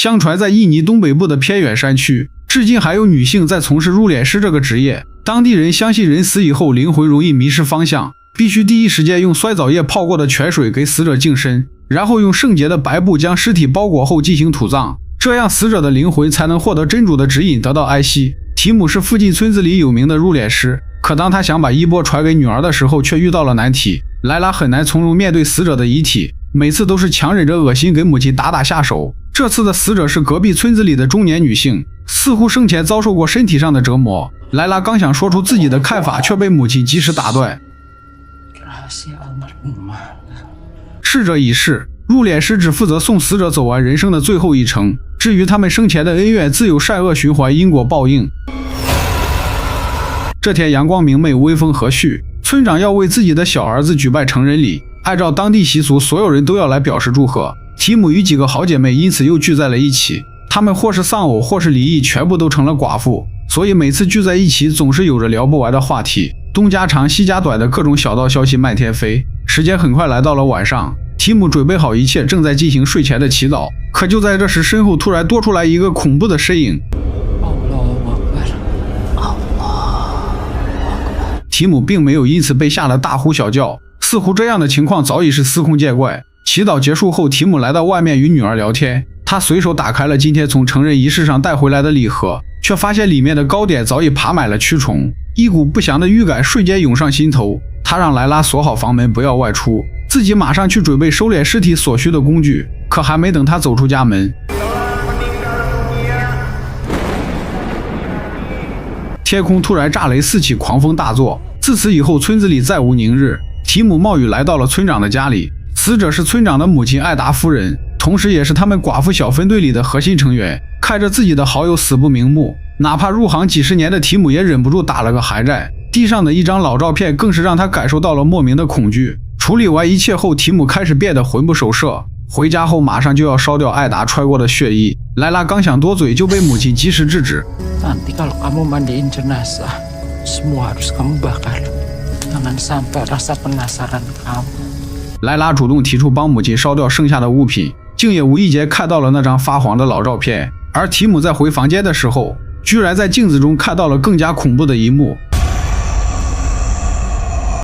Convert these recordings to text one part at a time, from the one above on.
相传在印尼东北部的偏远山区，至今还有女性在从事入殓师这个职业。当地人相信人死以后灵魂容易迷失方向，必须第一时间用酸枣叶泡过的泉水给死者净身，然后用圣洁的白布将尸体包裹后进行土葬，这样死者的灵魂才能获得真主的指引，得到安息。提姆是附近村子里有名的入殓师，可当他想把衣钵传给女儿的时候，却遇到了难题。莱拉很难从容面对死者的遗体，每次都是强忍着恶心给母亲打下手。这次的死者是隔壁村子里的中年女性，似乎生前遭受过身体上的折磨。莱拉刚想说出自己的看法，却被母亲及时打断。逝者已逝，入殓师只负责送死者走完人生的最后一程，至于他们生前的恩怨，自有善恶循环，因果报应。这天阳光明媚，微风和煦，村长要为自己的小儿子举办成人礼，按照当地习俗，所有人都要来表示祝贺。提姆与几个好姐妹因此又聚在了一起，她们或是丧偶，或是离异，全部都成了寡妇，所以每次聚在一起总是有着聊不完的话题，东家长西家短的各种小道消息漫天飞。时间很快来到了晚上，提姆准备好一切，正在进行睡前的祈祷，可就在这时，身后突然多出来一个恐怖的身影。提姆并没有因此被吓得大呼小叫，似乎这样的情况早已是司空见惯。祈祷结束后，提姆来到外面与女儿聊天，他随手打开了今天从成人仪式上带回来的礼盒，却发现里面的糕点早已爬满了蛆虫，一股不祥的预感瞬间涌上心头。他让莱拉锁好房门，不要外出，自己马上去准备收敛尸体所需的工具。可还没等他走出家门，天空突然炸雷四起，狂风大作。自此以后，村子里再无宁日。提姆冒雨来到了村长的家里，死者是村长的母亲艾达夫人，同时也是他们寡妇小分队里的核心成员。看着自己的好友死不瞑目，哪怕入行几十年的提姆也忍不住打了个寒战。地上的一张老照片更是让他感受到了莫名的恐惧。处理完一切后，提姆开始变得魂不守舍。回家后马上就要烧掉艾达穿过的血衣，莱拉刚想多嘴就被母亲及时制止。Nanti kalau kamu mandiin jenazah, semua harus kamu bakar. Jangan sampai rasa penasaran kamu. 莱拉主动提出帮母亲烧掉剩下的物品，竟也无意间看到了那张发黄的老照片。而提姆在回房间的时候，居然在镜子中看到了更加恐怖的一幕。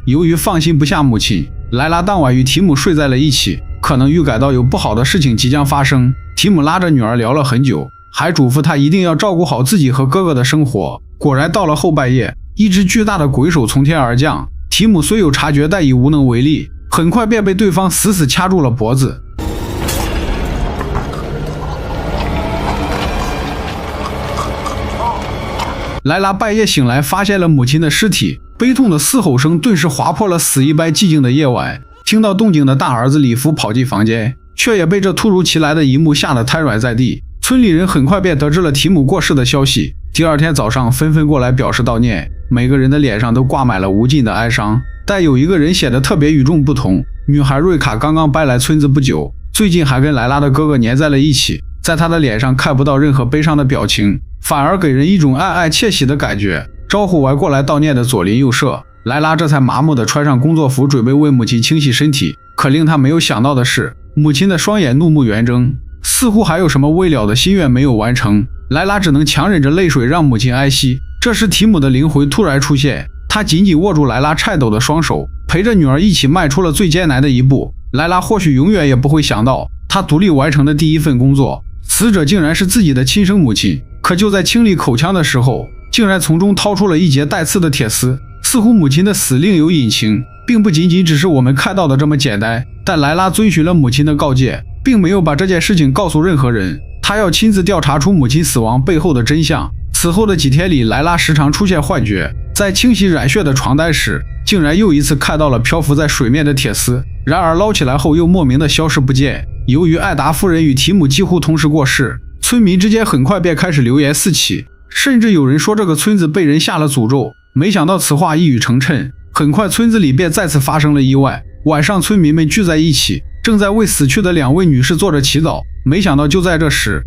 由于放心不下母亲，莱拉当晚与提姆睡在了一起，可能预感到有不好的事情即将发生。提姆拉着女儿聊了很久，还嘱咐她一定要照顾好自己和哥哥的生活。果然到了后半夜，一只巨大的鬼手从天而降，提姆虽有察觉，但已无能为力，很快便被对方死死掐住了脖子。莱拉半夜醒来，发现了母亲的尸体，悲痛的嘶吼声顿时划破了死一般寂静的夜晚。听到动静的大儿子里夫跑进房间，却也被这突如其来的一幕吓得瘫软在地。村里人很快便得知了提姆过世的消息，第二天早上纷纷过来表示悼念，每个人的脸上都挂满了无尽的哀伤。但有一个人显得特别与众不同，女孩瑞卡刚刚搬来村子不久，最近还跟莱拉的哥哥黏在了一起，在她的脸上看不到任何悲伤的表情，反而给人一种暗暗窃喜的感觉。招呼完过来悼念的左邻右舍，莱拉这才麻木地穿上工作服，准备为母亲清洗身体。可令她没有想到的是，母亲的双眼怒目圆睁，似乎还有什么未了的心愿没有完成。莱拉只能强忍着泪水让母亲安息。这时提姆的灵魂突然出现，他紧紧握住莱拉颤抖的双手，陪着女儿一起迈出了最艰难的一步。莱拉或许永远也不会想到，她独立完成的第一份工作，死者竟然是自己的亲生母亲。可就在清理口腔的时候，竟然从中掏出了一截带刺的铁丝，似乎母亲的死另有隐情，并不仅仅只是我们看到的这么简单。但莱拉遵循了母亲的告诫，并没有把这件事情告诉任何人，她要亲自调查出母亲死亡背后的真相。此后的几天里，莱拉时常出现幻觉，在清洗染血的床单时，竟然又一次看到了漂浮在水面的铁丝，然而捞起来后又莫名的消失不见。由于艾达夫人与提姆几乎同时过世，村民之间很快便开始流言四起，甚至有人说这个村子被人下了诅咒。没想到此话一语成谶，很快村子里便再次发生了意外。晚上村民们聚在一起，正在为死去的两位女士做着祈祷，没想到就在这时，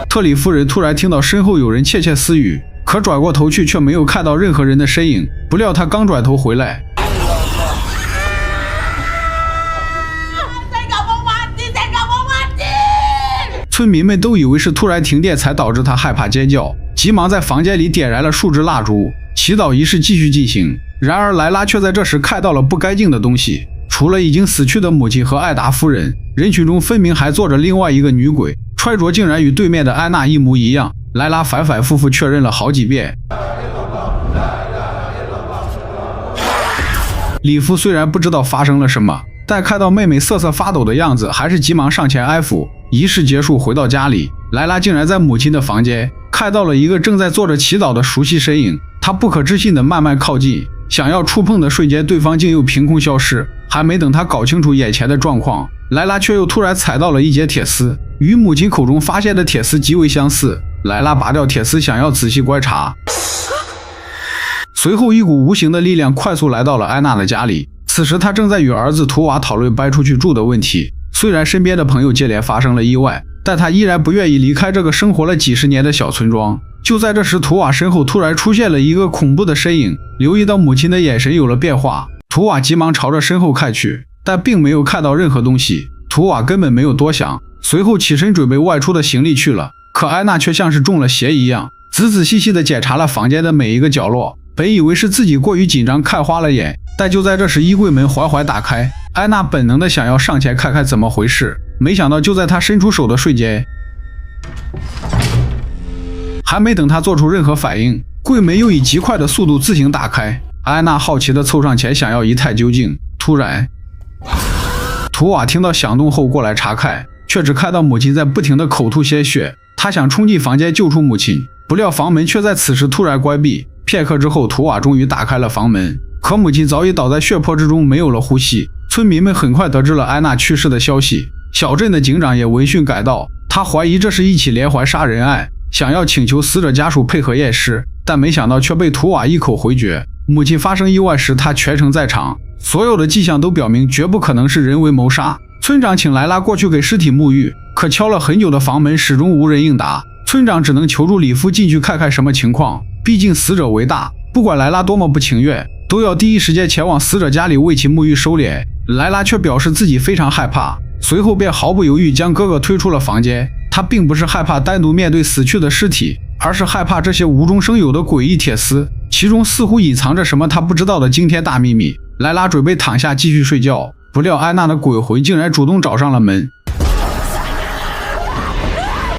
特里夫人突然听到身后有人窃窃私语，可转过头去却没有看到任何人的身影。不料她刚转头回来，村民们都以为是突然停电才导致他害怕尖叫，急忙在房间里点燃了数支蜡烛，祈祷仪式继续进行。然而莱拉却在这时看到了不该净的东西，除了已经死去的母亲和艾达夫人，人群中分明还坐着另外一个女鬼，穿着竟然与对面的安娜一模一样。莱拉反反复复确认了好几遍。里夫虽然不知道发生了什么，但看到妹妹瑟瑟发抖的样子，还是急忙上前安抚。仪式结束，回到家里，莱拉竟然在母亲的房间看到了一个正在做着祈祷的熟悉身影。她不可置信地慢慢靠近，想要触碰的瞬间，对方竟又凭空消失。还没等她搞清楚眼前的状况，莱拉却又突然踩到了一截铁丝，与母亲口中发现的铁丝极为相似。莱拉拔掉铁丝，想要仔细观察，随后一股无形的力量快速来到了安娜的家里。此时她正在与儿子图瓦讨论搬出去住的问题。虽然身边的朋友接连发生了意外，但他依然不愿意离开这个生活了几十年的小村庄。就在这时，图瓦身后突然出现了一个恐怖的身影，留意到母亲的眼神有了变化，图瓦急忙朝着身后看去，但并没有看到任何东西。图瓦根本没有多想，随后起身准备外出的行李去了。可安娜却像是中了邪一样，仔仔细细地检查了房间的每一个角落。本以为是自己过于紧张看花了眼，但就在这时，衣柜门缓缓打开，安娜本能的想要上前看看怎么回事，没想到就在她伸出手的瞬间，还没等她做出任何反应，柜门又以极快的速度自行打开。安娜好奇地凑上前想要一探究竟，突然图瓦听到响动后过来查看，却只看到母亲在不停地口吐鲜血。他想冲进房间救出母亲，不料房门却在此时突然关闭。片刻之后，图瓦终于打开了房门，可母亲早已倒在血泊之中，没有了呼吸。村民们很快得知了安娜去世的消息，小镇的警长也闻讯赶到，他怀疑这是一起连环杀人案，想要请求死者家属配合验尸，但没想到却被图瓦一口回绝。母亲发生意外时，他全程在场，所有的迹象都表明绝不可能是人为谋杀。村长请莱拉过去给尸体沐浴，可敲了很久的房门始终无人应答，村长只能求助里夫进去看看什么情况，毕竟死者为大，不管莱拉多么不情愿，都要第一时间前往死者家里为其沐浴收敛。莱拉却表示自己非常害怕，随后便毫不犹豫将哥哥推出了房间。他并不是害怕单独面对死去的尸体，而是害怕这些无中生有的诡异铁丝，其中似乎隐藏着什么他不知道的惊天大秘密。莱拉准备躺下继续睡觉，不料安娜的鬼魂竟然主动找上了门。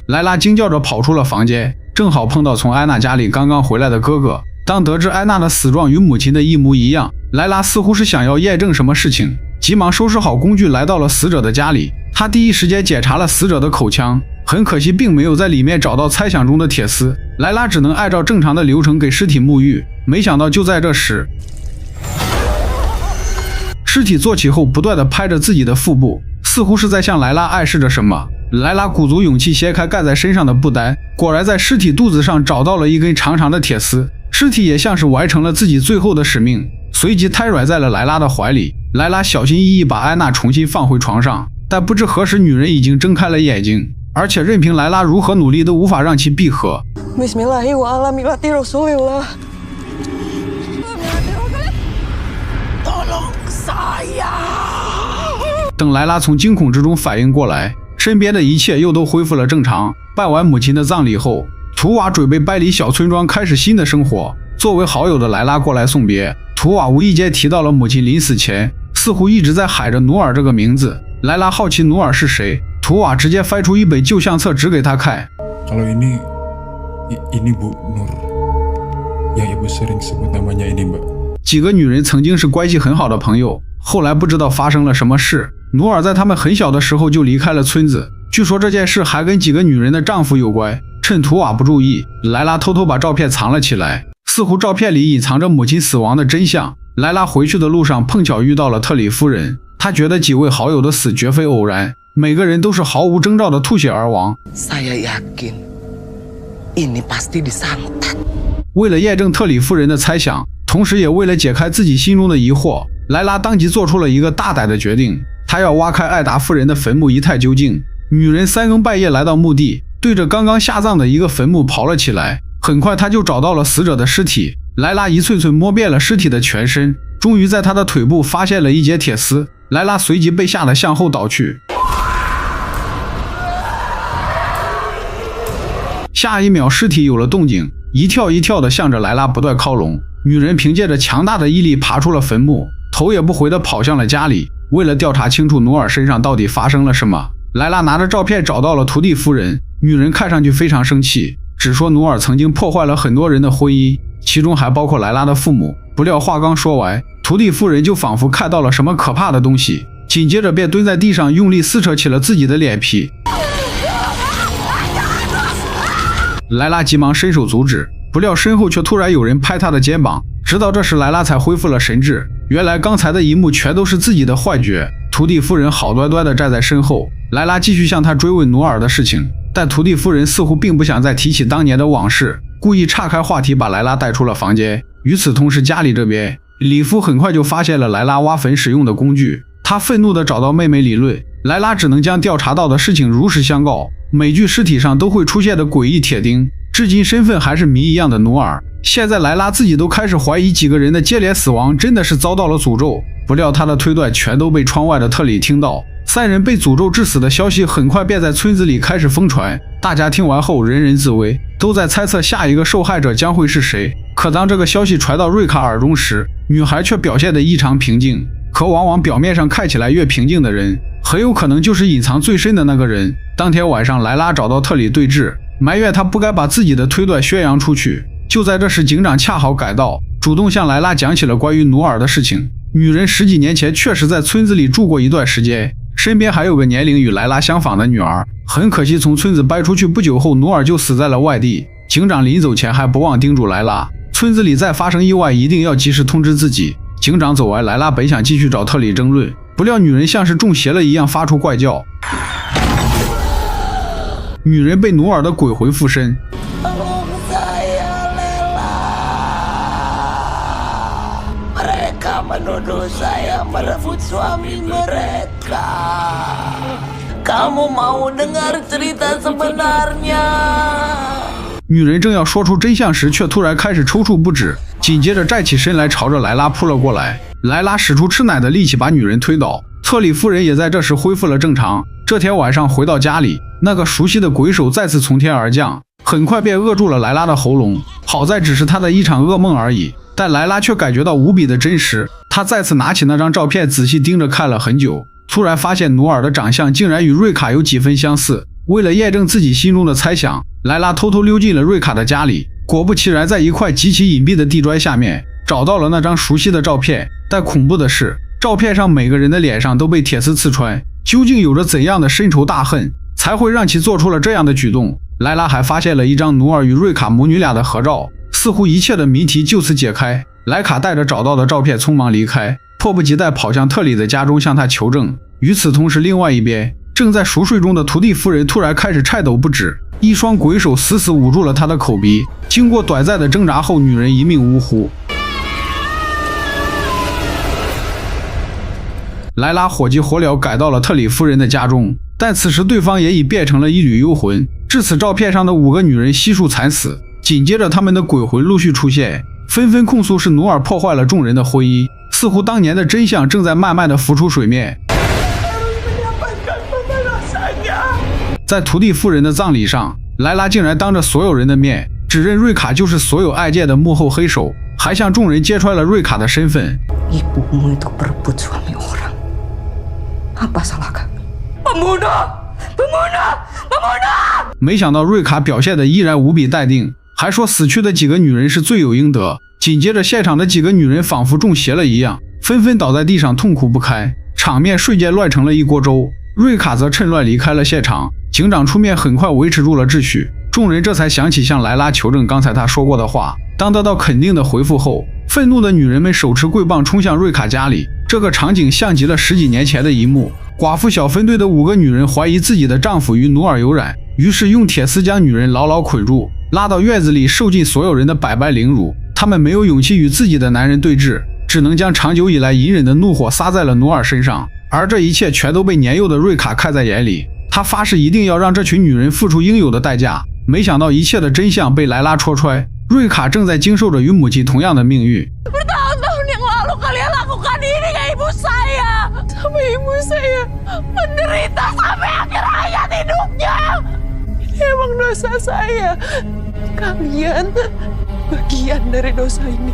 莱拉惊叫着跑出了房间，正好碰到从安娜家里刚刚回来的哥哥。当得知安娜的死状与母亲的一模一样，莱拉似乎是想要验证什么事情，急忙收拾好工具来到了死者的家里。他第一时间检查了死者的口腔，很可惜并没有在里面找到猜想中的铁丝。莱拉只能按照正常的流程给尸体沐浴，没想到就在这时，尸体坐起后不断地拍着自己的腹部，似乎是在向莱拉暗示着什么。莱拉鼓足勇气掀开盖在身上的布单，果然在尸体肚子上找到了一根长长的铁丝。尸体也像是完成了自己最后的使命，随即瘫软在了莱拉的怀里。莱拉小心翼翼把安娜重新放回床上，但不知何时女人已经睁开了眼睛，而且任凭莱拉如何努力都无法让其闭合。等莱拉从惊恐之中反应过来，身边的一切又都恢复了正常。办完母亲的葬礼后，图瓦准备搬离小村庄开始新的生活。作为好友的莱拉过来送别，图瓦无意间提到了母亲临死前似乎一直在喊着努尔这个名字。莱拉好奇努尔是谁，图瓦直接翻出一本旧相册指给他看。 Kalau ini Bu Nur, yang ibu sering sebut namanya ini Mbak。几个女人曾经是关系很好的朋友，后来不知道发生了什么事，努尔在他们很小的时候就离开了村子。据说这件事还跟几个女人的丈夫有关。趁图瓦不注意，莱拉偷偷把照片藏了起来，似乎照片里隐藏着母亲死亡的真相。莱拉回去的路上碰巧遇到了特里夫人，她觉得几位好友的死绝非偶然，每个人都是毫无征兆的吐血而亡。Saya yakin ini pasti disantet。为了验证特里夫人的猜想，同时也为了解开自己心中的疑惑，莱拉当即做出了一个大胆的决定，她要挖开艾达夫人的坟墓一探究竟。女人三更半夜来到墓地，对着刚刚下葬的一个坟墓刨了起来，很快她就找到了死者的尸体。莱拉一寸寸摸遍了尸体的全身，终于在她的腿部发现了一截铁丝。莱拉随即被吓得向后倒去。下一秒尸体有了动静，一跳一跳地向着莱拉不断靠拢。女人凭借着强大的毅力爬出了坟墓，头也不回地跑向了家里。为了调查清楚努尔身上到底发生了什么，莱拉拿着照片找到了图蒂夫人。女人看上去非常生气，只说努尔曾经破坏了很多人的婚姻，其中还包括莱拉的父母。不料话刚说完，图蒂夫人就仿佛看到了什么可怕的东西，紧接着便蹲在地上用力撕扯起了自己的脸皮。莱拉急忙伸手阻止，不料身后却突然有人拍她的肩膀，直到这时莱拉才恢复了神智。原来刚才的一幕全都是自己的幻觉。图蒂夫人好端端地站在身后，莱拉继续向她追问努尔的事情，但图蒂夫人似乎并不想再提起当年的往事，故意岔开话题把莱拉带出了房间。与此同时，家里这边里夫很快就发现了莱拉挖坟使用的工具，他愤怒地找到妹妹理论，莱拉只能将调查到的事情如实相告。每具尸体上都会出现的诡异铁钉，至今身份还是谜一样的努尔。现在莱拉自己都开始怀疑几个人的接连死亡真的是遭到了诅咒。不料他的推断全都被窗外的特里听到，三人被诅咒致死的消息很快便在村子里开始疯传。大家听完后人人自危，都在猜测下一个受害者将会是谁。可当这个消息传到瑞卡耳中时，女孩却表现得异常平静。可往往表面上看起来越平静的人，很有可能就是隐藏最深的那个人。当天晚上，莱拉找到特里对峙，埋怨他不该把自己的推断宣扬出去。就在这时，警长恰好赶到，主动向莱拉讲起了关于努尔的事情。女人10几年前确实在村子里住过一段时间，身边还有个年龄与莱拉相仿的女儿。很可惜，从村子搬出去不久后，努尔就死在了外地。警长临走前还不忘叮嘱莱拉，村子里再发生意外一定要及时通知自己。警长走完，莱拉本想继续找特里争论，不料女人像是中邪了一样发出怪叫。女人被努尔的鬼魂附身。Menuduh saya merebut suami mereka. Kamu mau dengar cerita sebenarnya？ 女人正要说出真相时，却突然开始抽搐不止，紧接着站起身来，朝着莱拉扑了过来。莱拉使出吃奶的力气把女人推倒，特里夫人也在这时恢复了正常。这天晚上回到家里，那个熟悉的鬼手再次从天而降，很快便扼住了莱拉的喉咙。好在只是她的一场噩梦而已，但莱拉却感觉到无比的真实。她再次拿起那张照片，仔细盯着看了很久，突然发现努尔的长相竟然与瑞卡有几分相似。为了验证自己心中的猜想，莱拉偷偷溜进了瑞卡的家里，果不其然，在一块极其隐蔽的地砖下面找到了那张熟悉的照片。但恐怖的是，照片上每个人的脸上都被铁丝刺穿，究竟有着怎样的深仇大恨，才会让其做出了这样的举动？莱拉还发现了一张努尔与瑞卡母女俩的合照，似乎一切的谜题就此解开。莱卡带着找到的照片匆忙离开，迫不及待跑向特里的家中向他求证。与此同时，另外一边正在熟睡中的图蒂夫人突然开始颤抖不止，一双鬼手死死捂住了她的口鼻。经过短暂的挣扎后，女人一命呜呼。莱拉火急火燎赶到了特里夫人的家中，但此时对方也已变成了一缕幽魂。至此，照片上的5个女人悉数惨死。紧接着，他们的鬼魂陆续出现，纷纷控诉是努尔破坏了众人的婚姻，似乎当年的真相正在慢慢的浮出水面。在图蒂夫人的葬礼上，莱拉竟然当着所有人的面指认瑞卡就是所有案件的幕后黑手，还向众人揭穿了瑞卡的身份。Ibumu itu berebut suami orang. Apa salah kami? Pembunuh! Pembunuh! Pembunuh! 没想到瑞卡表现得依然无比淡定，还说死去的几个女人是罪有应得。紧接着，现场的几个女人仿佛中邪了一样，纷纷倒在地上痛苦不堪，场面瞬间乱成了一锅粥。瑞卡则趁乱离开了现场，警长出面很快维持住了秩序。众人这才想起向莱拉求证刚才他说过的话。当得到肯定的回复后，愤怒的女人们手持棍棒冲向瑞卡家里。这个场景像极了10几年前的一幕。寡妇小分队的5个女人怀疑自己的丈夫与努尔有染，于是用铁丝将女人牢牢捆住，拉到院子里受尽所有人的百般凌辱。她们没有勇气与自己的男人对峙，只能将长久以来隐忍的怒火撒在了努尔身上。而这一切全都被年幼的瑞卡看在眼里，他发誓一定要让这群女人付出应有的代价。没想到一切的真相被莱拉戳穿，瑞卡正在经受着与母亲同样的命运。Bertahun-tahun yang lalu kalian lakukan ini ke ibu saya. Sampai ibu saya menderita sampai akhir hayat hidupnya. Ini emang dosa saya. Kalian bagian dari dosa ini.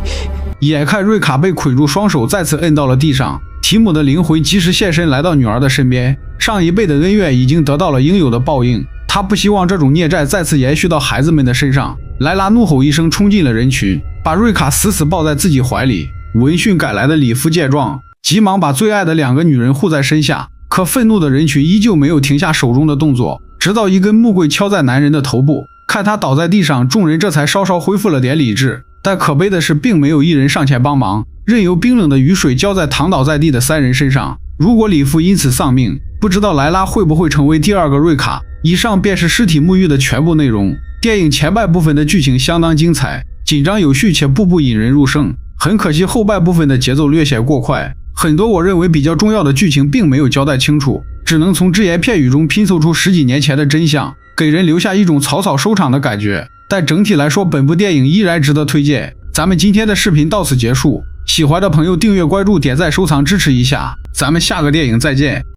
眼看瑞卡被捆住双手再次摁到了地上，提姆的灵魂及时现身来到女儿的身边。上一辈的恩怨已经得到了应有的报应，他不希望这种孽债再次延续到孩子们的身上。莱拉怒吼一声冲进了人群，把瑞卡死死抱在自己怀里。闻讯赶来的里夫见状，急忙把最爱的2个女人护在身下，可愤怒的人群依旧没有停下手中的动作，直到一根木棍敲在男人的头部，看他倒在地上，众人这才稍稍恢复了点理智。但可悲的是，并没有一人上前帮忙，任由冰冷的雨水浇在躺倒在地的3人身上。如果里夫因此丧命，不知道莱拉会不会成为第2个瑞卡。以上便是尸体沐浴的全部内容。电影前半部分的剧情相当精彩，紧张有序且步步引人入胜。很可惜后半部分的节奏略显过快，很多我认为比较重要的剧情并没有交代清楚，只能从只言片语中拼凑出10几年前的真相，给人留下一种草草收场的感觉。但整体来说，本部电影依然值得推荐。咱们今天的视频到此结束，喜欢的朋友订阅关注点赞收藏支持一下，咱们下个电影再见。